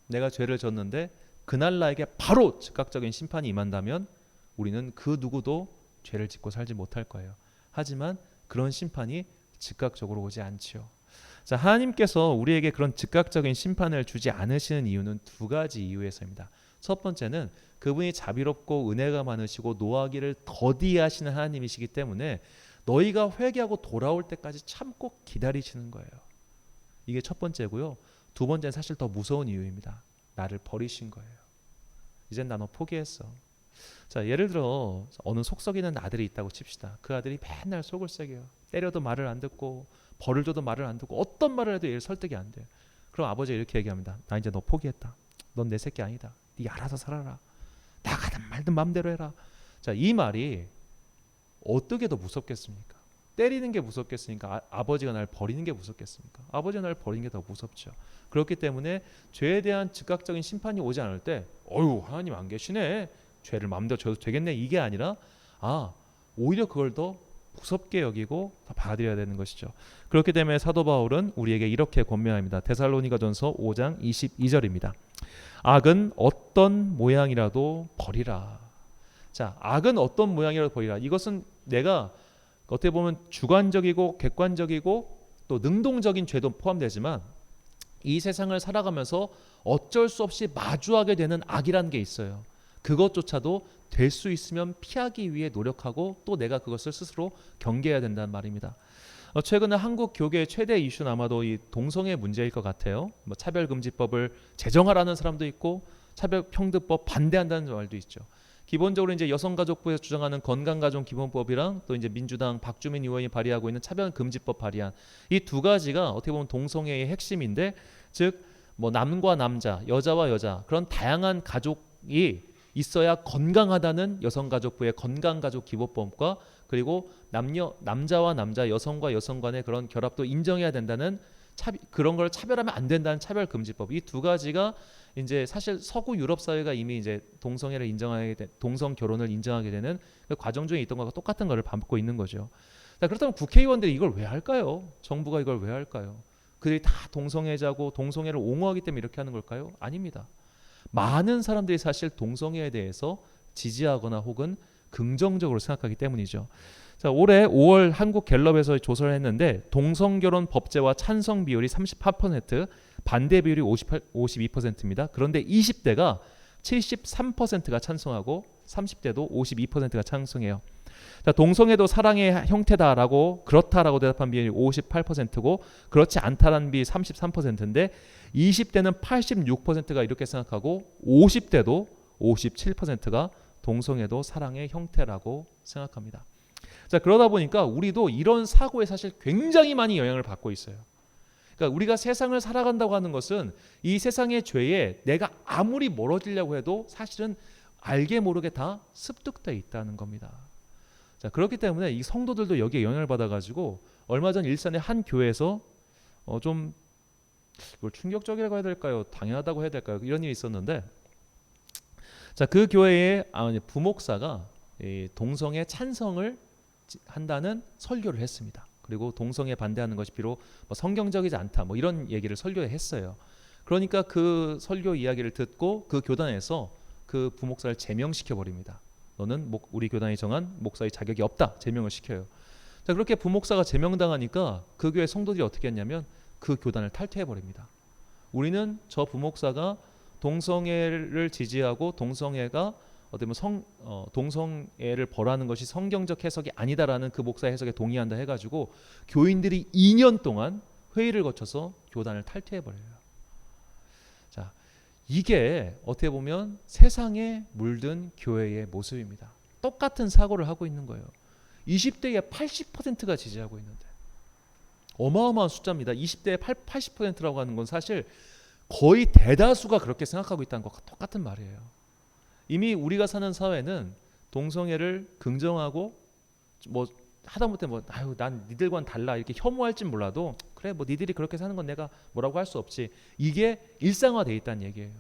내가 죄를 졌는데 그날 나에게 바로 즉각적인 심판이 임한다면 우리는 그 누구도 죄를 짓고 살지 못할 거예요. 하지만 그런 심판이 즉각적으로 오지 않지요. 자, 하나님께서 우리에게 그런 즉각적인 심판을 주지 않으시는 이유는 두 가지 이유에서입니다. 첫 번째는 그분이 자비롭고 은혜가 많으시고 노하기를 더디하시는 하나님이시기 때문에 너희가 회개하고 돌아올 때까지 참고 기다리시는 거예요. 이게 첫 번째고요. 두 번째는 사실 더 무서운 이유입니다. 나를 버리신 거예요. 이젠 나 너 포기했어. 자, 예를 들어 어느 속썩이는 아들이 있다고 칩시다. 그 아들이 맨날 속을 새겨요. 때려도 말을 안 듣고 벌을 줘도 말을 안 듣고 어떤 말을 해도 얘를 설득이 안 돼요. 그럼 아버지가 이렇게 얘기합니다. 나 이제 너 포기했다. 넌 내 새끼 아니다. 네 알아서 살아라. 나가든 말든 맘대로 해라. 자, 이 말이 어떻게 더 무섭겠습니까? 때리는 게 무섭겠습니까? 아버지가 날 버리는 게 무섭겠습니까? 아버지가 날 버리는 게 더 무섭죠. 그렇기 때문에 죄에 대한 즉각적인 심판이 오지 않을 때 어휴 하나님 안 계시네. 죄를 마음대로 져도 되겠네. 이게 아니라 오히려 그걸 더 무섭게 여기고 더 받아들여야 되는 것이죠. 그렇기 때문에 사도 바울은 우리에게 이렇게 권면합니다. 데살로니가전서 5장 22절입니다. 악은 어떤 모양이라도 버리라. 자, 악은 어떤 모양이라도 버리라. 이것은 내가 어떻게 보면 주관적이고 객관적이고 또 능동적인 죄도 포함되지만 이 세상을 살아가면서 어쩔 수 없이 마주하게 되는 악이라는 게 있어요. 그것조차도 될 수 있으면 피하기 위해 노력하고 또 내가 그것을 스스로 경계해야 된다는 말입니다. 최근에 한국 교계의 최대 이슈는 아마도 이 동성애 문제일 것 같아요. 뭐 차별금지법을 제정하라는 사람도 있고 차별평등법 반대한다는 말도 있죠. 기본적으로 이제 여성가족부에서 주장하는 건강가정기본법이랑 또 이제 민주당 박주민 의원이 발의하고 있는 차별금지법 발의안, 이 두 가지가 어떻게 보면 동성애의 핵심인데, 즉 뭐 남과 남자, 여자와 여자 그런 다양한 가족이 있어야 건강하다는 여성가족부의 건강가족기본법과 그리고 남자와 남자, 여성과 여성 간의 그런 결합도 인정해야 된다는 그런 걸 차별하면 안 된다는 차별금지법, 이 두 가지가 이제 사실 서구 유럽 사회가 이미 이제 동성애를 인정하게 동성 결혼을 인정하게 되는 그 과정 중에 있던 것과 똑같은 것을 밟고 있는 거죠. 자, 그렇다면 국회의원들이 이걸 왜 할까요? 정부가 이걸 왜 할까요? 그들이 다 동성애자고 동성애를 옹호하기 때문에 이렇게 하는 걸까요? 아닙니다. 많은 사람들이 사실 동성애에 대해서 지지하거나 혹은 긍정적으로 생각하기 때문이죠. 자, 올해 5월 한국 갤럽에서 조사를 했는데 동성결혼 법제화 찬성 비율이 38%, 반대 비율이 52%입니다. 그런데 20대가 73%가 찬성하고 30대도 52%가 찬성해요. 자, 동성애도 사랑의 형태다라고 그렇다라고 대답한 비율이 58%고 그렇지 않다라는 비율이 33%인데 20대는 86%가 이렇게 생각하고 50대도 57%가 동성애도 사랑의 형태라고 생각합니다. 자, 그러다 보니까 우리도 이런 사고에 사실 굉장히 많이 영향을 받고 있어요. 그러니까 우리가 세상을 살아간다고 하는 것은 이 세상의 죄에 내가 아무리 멀어지려고 해도 사실은 알게 모르게 다 습득되어 있다는 겁니다. 자, 그렇기 때문에 이 성도들도 여기에 영향을 받아가지고 얼마 전 일산의 한 교회에서 좀 이걸 충격적이라고 해야 될까요? 당연하다고 해야 될까요? 이런 일이 있었는데, 자, 그 교회의 부목사가 이 동성애 찬성을 한다는 설교를 했습니다. 그리고 동성애 반대하는 것이 비록 뭐 성경적이지 않다, 뭐 이런 얘기를 설교에 했어요. 그러니까 그 설교 이야기를 듣고 그 교단에서 그 부목사를 제명시켜 버립니다. 너는 우리 교단이 정한 목사의 자격이 없다, 제명을 시켜요. 자, 그렇게 부목사가 제명당하니까 그 교회 성도들이 어떻게 했냐면 그 교단을 탈퇴해 버립니다. 우리는 저 부목사가 동성애를 지지하고 동성애가 어떻게 보면 동성애를 벌하는 것이 성경적 해석이 아니다라는 그 목사의 해석에 동의한다 해가지고 교인들이 2년 동안 회의를 거쳐서 교단을 탈퇴해 버려요. 자, 이게 어떻게 보면 세상에 물든 교회의 모습입니다. 똑같은 사고를 하고 있는 거예요. 20대의 80%가 지지하고 있는데 어마어마한 숫자입니다. 20대의 80%라고 하는 건 사실 거의 대다수가 그렇게 생각하고 있다는 것과 똑같은 말이에요. 이미 우리가 사는 사회는 동성애를 긍정하고 뭐 하다못해 아유 난 니들과는 달라 이렇게 혐오할진 몰라도 그래 뭐 니들이 그렇게 사는 건 내가 뭐라고 할 수 없지, 이게 일상화돼 있다는 얘기예요.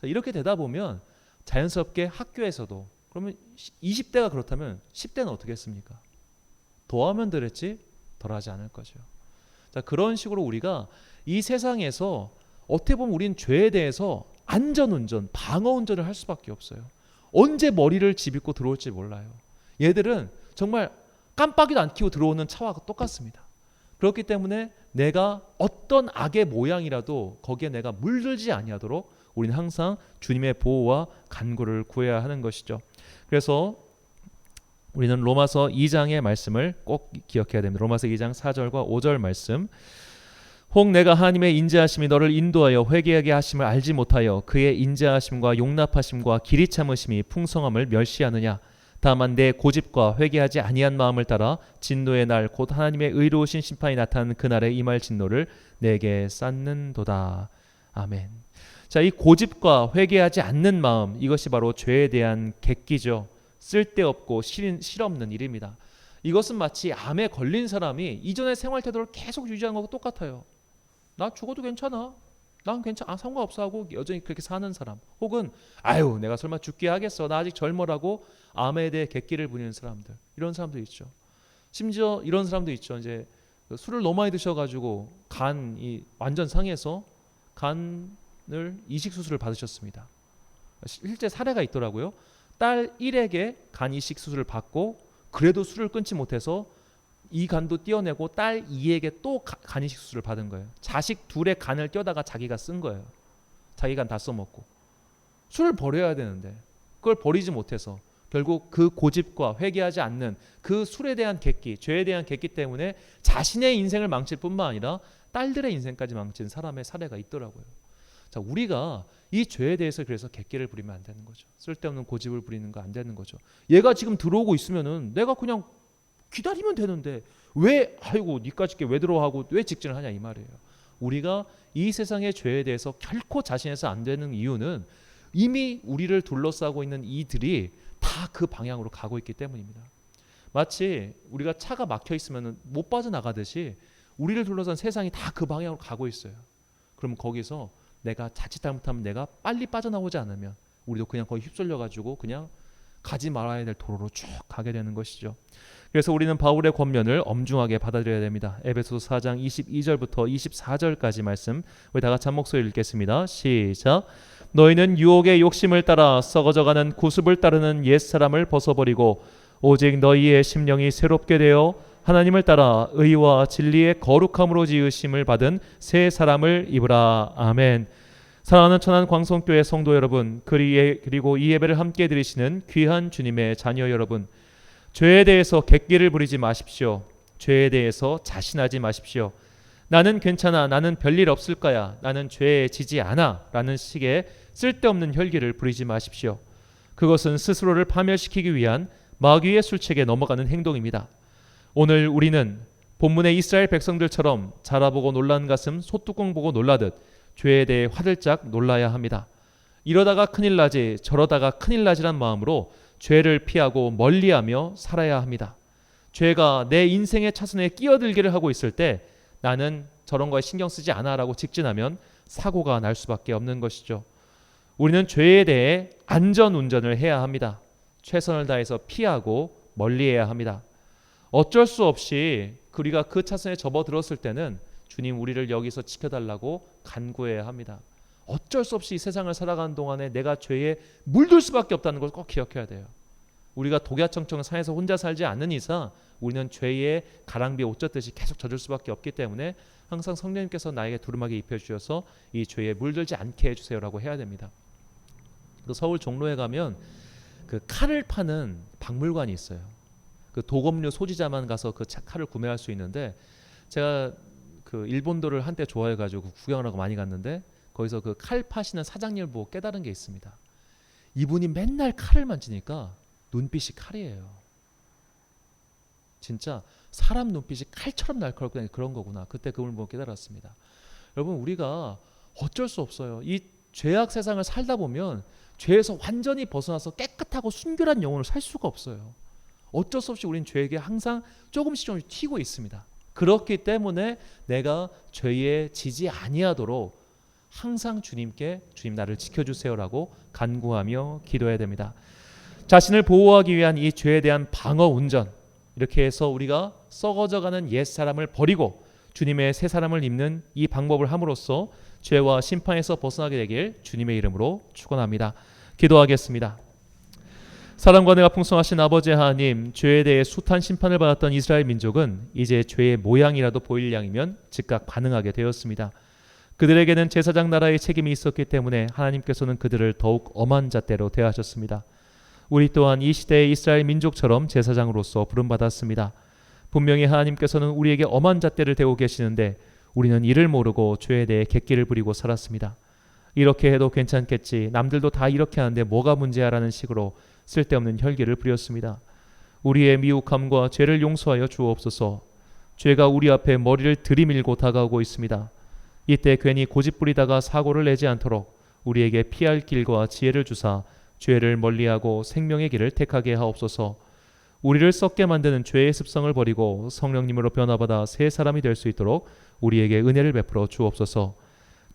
이렇게 되다 보면 자연스럽게 학교에서도, 그러면 20대가 그렇다면 10대는 어떻게 했습니까? 더하면 덜했지 덜하지 않을 거죠. 자, 그런 식으로 우리가 이 세상에서 어떻게 보면 우린 죄에 대해서 안전운전, 방어운전을 할 수밖에 없어요. 언제 머리를 지빗고 들어올지 몰라요. 얘들은 정말 깜빡이도 안 켜고 들어오는 차와 똑같습니다. 그렇기 때문에 내가 어떤 악의 모양이라도 거기에 내가 물들지 아니하도록 우리는 항상 주님의 보호와 간구를 구해야 하는 것이죠. 그래서 우리는 로마서 2장의 말씀을 꼭 기억해야 됩니다. 로마서 2장 4절과 5절 말씀. 혹 내가 하나님의 인자하심이 너를 인도하여 회개하게 하심을 알지 못하여 그의 인자하심과 용납하심과 길이 참으심이 풍성함을 멸시하느냐. 다만 내 고집과 회개하지 아니한 마음을 따라 진노의 날 곧 하나님의 의로우신 심판이 나타나는 그날에 임할 진노를 내게 쌓는도다. 아멘. 자, 이 고집과 회개하지 않는 마음, 이것이 바로 죄에 대한 객기죠. 쓸데없고 실없는 일입니다. 이것은 마치 암에 걸린 사람이 이전의 생활 태도를 계속 유지하는 것과 똑같아요. 나 죽어도 괜찮아, 난 괜찮아, 상관없어 하고 여전히 그렇게 사는 사람, 혹은 아유 내가 설마 죽게 하겠어, 나 아직 젊어라고 암에 대해 객기를 부리는 사람들, 이런 사람도 있죠. 심지어 이런 사람도 있죠. 이제 술을 너무 많이 드셔가지고 간이 완전 상해서 간을 이식 수술을 받으셨습니다. 실제 사례가 있더라고요. 딸 1에게 간 이식 수술을 받고 그래도 술을 끊지 못해서 이 간도 떼어내고 딸 2에게 또 간 이식 수술을 받은 거예요. 자식 둘의 간을 떼다가 자기가 쓴 거예요. 자기 간 다 써먹고. 술을 버려야 되는데 그걸 버리지 못해서 결국 그 고집과 회개하지 않는 그 술에 대한 객기, 죄에 대한 객기 때문에 자신의 인생을 망칠 뿐만 아니라 딸들의 인생까지 망친 사람의 사례가 있더라고요. 자, 우리가 이 죄에 대해서 그래서 객기를 부리면 안 되는 거죠. 쓸데없는 고집을 부리는 거 안 되는 거죠. 얘가 지금 들어오고 있으면은 내가 그냥 기다리면 되는데 왜 아이고 니까짓 게 왜 들어하고 왜 직진을 하냐 이 말이에요. 우리가 이 세상의 죄에 대해서 결코 자신해서 안 되는 이유는 이미 우리를 둘러싸고 있는 이들이 다 그 방향으로 가고 있기 때문입니다. 마치 우리가 차가 막혀 있으면 못 빠져나가듯이 우리를 둘러싼 세상이 다 그 방향으로 가고 있어요. 그럼 거기서 내가 자칫 잘못하면 내가 빨리 빠져나오지 않으면 우리도 그냥 거기 휩쓸려가지고 그냥 가지 말아야 될 도로로 쭉 가게 되는 것이죠. 그래서 우리는 바울의 권면을 엄중하게 받아들여야 됩니다. 에베소서 4장 22절부터 24절까지 말씀 우리 다 같이 한 목소리 읽겠습니다. 시작. 너희는 유혹의 욕심을 따라 썩어져가는 구습을 따르는 옛사람을 벗어버리고 오직 너희의 심령이 새롭게 되어 하나님을 따라 의와 진리의 거룩함으로 지으심을 받은 새 사람을 입으라. 아멘. 사랑하는 천안 광성교회 성도 여러분, 그리고 이 예배를 함께 드리시는 귀한 주님의 자녀 여러분, 죄에 대해서 객기를 부리지 마십시오. 죄에 대해서 자신하지 마십시오. 나는 괜찮아, 나는 별일 없을 거야, 나는 죄에 지지 않아 라는 식의 쓸데없는 혈기를 부리지 마십시오. 그것은 스스로를 파멸시키기 위한 마귀의 술책에 넘어가는 행동입니다. 오늘 우리는 본문의 이스라엘 백성들처럼 자라보고 놀란 가슴 소뚜껑 보고 놀라듯 죄에 대해 화들짝 놀라야 합니다. 이러다가 큰일 나지 저러다가 큰일 나지란 마음으로 죄를 피하고 멀리하며 살아야 합니다. 죄가 내 인생의 차선에 끼어들기를 하고 있을 때 나는 저런 거에 신경 쓰지 않아 라고 직진하면 사고가 날 수밖에 없는 것이죠. 우리는 죄에 대해 안전운전을 해야 합니다. 최선을 다해서 피하고 멀리해야 합니다. 어쩔 수 없이 우리가 그 차선에 접어들었을 때는 주님 우리를 여기서 지켜달라고 간구해야 합니다. 어쩔 수 없이 이 세상을 살아가는 동안에 내가 죄에 물들 수밖에 없다는 걸 꼭 기억해야 돼요. 우리가 독야청청 산에서 혼자 살지 않는 이상 우리는 죄의 가랑비에 옷 젖듯이 계속 젖을 수밖에 없기 때문에 항상 성령님께서 나에게 두루마기 입혀주셔서 이 죄에 물들지 않게 해주세요라고 해야 됩니다. 또 서울 종로에 가면 그 칼을 파는 박물관이 있어요. 그 도검류 소지자만 가서 그 칼을 구매할 수 있는데, 제가 그 일본도를 한때 좋아해가지고 구경을 하고 많이 갔는데 거기서 그 칼 파시는 사장님을 보고 깨달은 게 있습니다. 이분이 맨날 칼을 만지니까 눈빛이 칼이에요. 진짜 사람 눈빛이 칼처럼 날카롭고 그런 거구나. 그때 그분을 보고 깨달았습니다. 여러분, 우리가 어쩔 수 없어요. 이 죄악 세상을 살다 보면 죄에서 완전히 벗어나서 깨끗하고 순결한 영혼을 살 수가 없어요. 어쩔 수 없이 우린 죄에게 항상 조금씩 튀고 있습니다. 그렇기 때문에 내가 죄에 지지 아니하도록 항상 주님께 주님 나를 지켜주세요라고 간구하며 기도해야 됩니다. 자신을 보호하기 위한 이 죄에 대한 방어 운전, 이렇게 해서 우리가 썩어져가는 옛사람을 버리고 주님의 새 사람을 입는 이 방법을 함으로써 죄와 심판에서 벗어나게 되길 주님의 이름으로 축원합니다. 기도하겠습니다. 사랑과 은혜가 풍성하신 아버지 하나님, 죄에 대해 숱한 심판을 받았던 이스라엘 민족은 이제 죄의 모양이라도 보일 양이면 즉각 반응하게 되었습니다. 그들에게는 제사장 나라의 책임이 있었기 때문에 하나님께서는 그들을 더욱 엄한 잣대로 대하셨습니다. 우리 또한 이 시대의 이스라엘 민족처럼 제사장으로서 부름받았습니다. 분명히 하나님께서는 우리에게 엄한 잣대를 대고 계시는데 우리는 이를 모르고 죄에 대해 객기를 부리고 살았습니다. 이렇게 해도 괜찮겠지, 남들도 다 이렇게 하는데 뭐가 문제야 라는 식으로 쓸데없는 혈기를 부렸습니다. 우리의 미혹함과 죄를 용서하여 주옵소서. 죄가 우리 앞에 머리를 들이밀고 다가오고 있습니다. 이때 괜히 고집부리다가 사고를 내지 않도록 우리에게 피할 길과 지혜를 주사 죄를 멀리하고 생명의 길을 택하게 하옵소서. 우리를 썩게 만드는 죄의 습성을 버리고 성령님으로 변화받아 새 사람이 될 수 있도록 우리에게 은혜를 베풀어 주옵소서.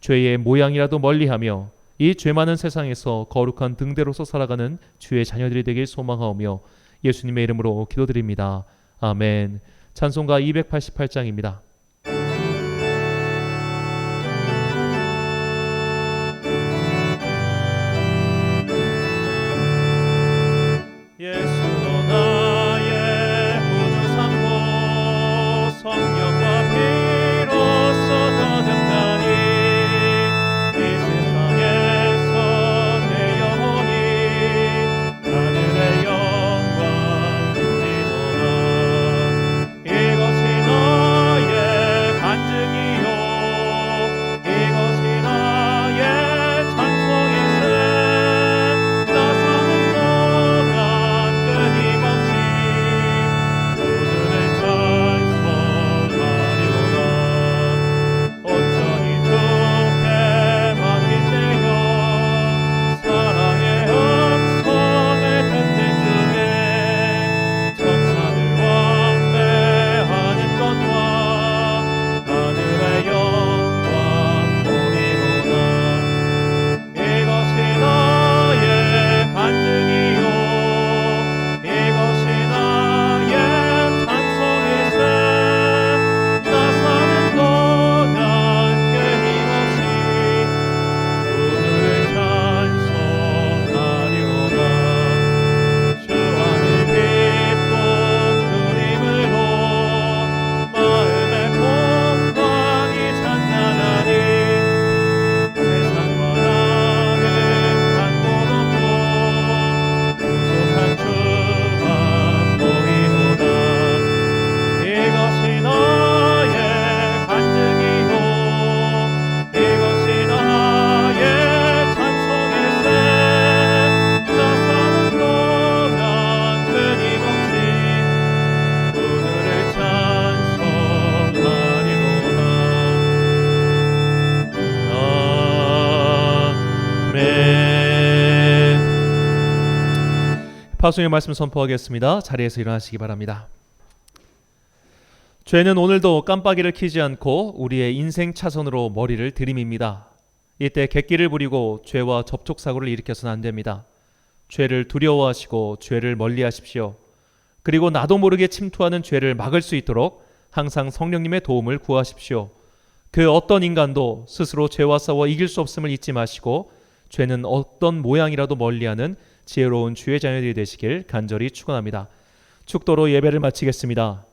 죄의 모양이라도 멀리하며 이 죄 많은 세상에서 거룩한 등대로서 살아가는 주의 자녀들이 되길 소망하오며 예수님의 이름으로 기도드립니다. 아멘. 찬송가 288장입니다. 파송의 말씀 선포하겠습니다. 자리에서 일어나시기 바랍니다. 죄는 오늘도 깜빡이를 켜지 않고 우리의 인생 차선으로 머리를 들이밉니다. 이때 객기를 부리고 죄와 접촉사고를 일으켜서는 안 됩니다. 죄를 두려워하시고 죄를 멀리하십시오. 그리고 나도 모르게 침투하는 죄를 막을 수 있도록 항상 성령님의 도움을 구하십시오. 그 어떤 인간도 스스로 죄와 싸워 이길 수 없음을 잊지 마시고 죄는 어떤 모양이라도 멀리하는 지혜로운 주의 자녀들이 되시길 간절히 축원합니다. 축도로 예배를 마치겠습니다.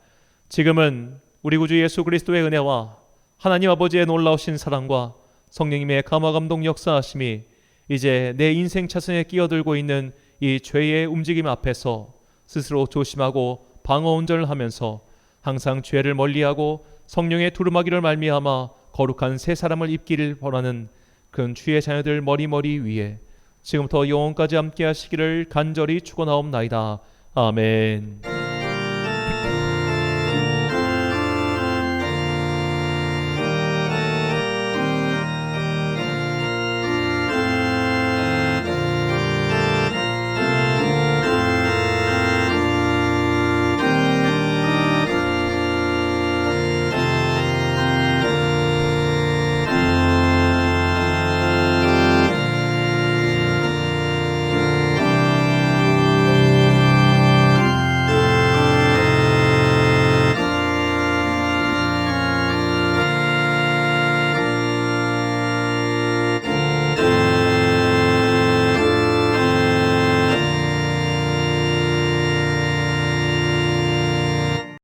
지금은 우리 구주 예수 그리스도의 은혜와 하나님 아버지의 놀라우신 사랑과 성령님의 감화감동 역사하심이 이제 내 인생 차선에 끼어들고 있는 이 죄의 움직임 앞에서 스스로 조심하고 방어 운전을 하면서 항상 죄를 멀리하고 성령의 두루마기를 말미암아 거룩한 새 사람을 입기를 바라는 그런 주의 자녀들 머리 위에 지금부터 영원까지 함께 하시기를 간절히 축원하옵나이다. 아멘.